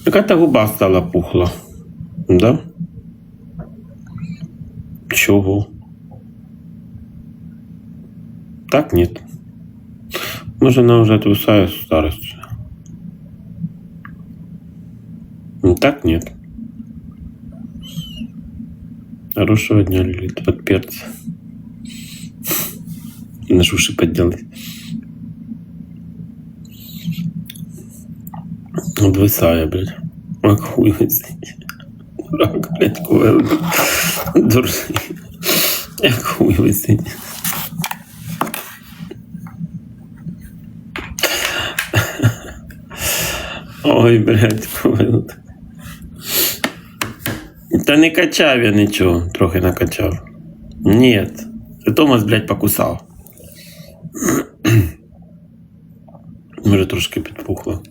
Какая-то губа стала пухла. Да? Чего? Так нет. Может, она уже отвисает с старостью. Так нет. Хорошего дня, Лилит, под перца. Наш уши подделать. Отвисає, блядь. Як хуй висить. Дурак, блядь, кувел. Дурний. Як хуй висить. Ой, блядь, кувел. Та не качав я нічого. Трохи накачав. Ні. Це Томас, блядь, покусав. Може, трошки підпухло.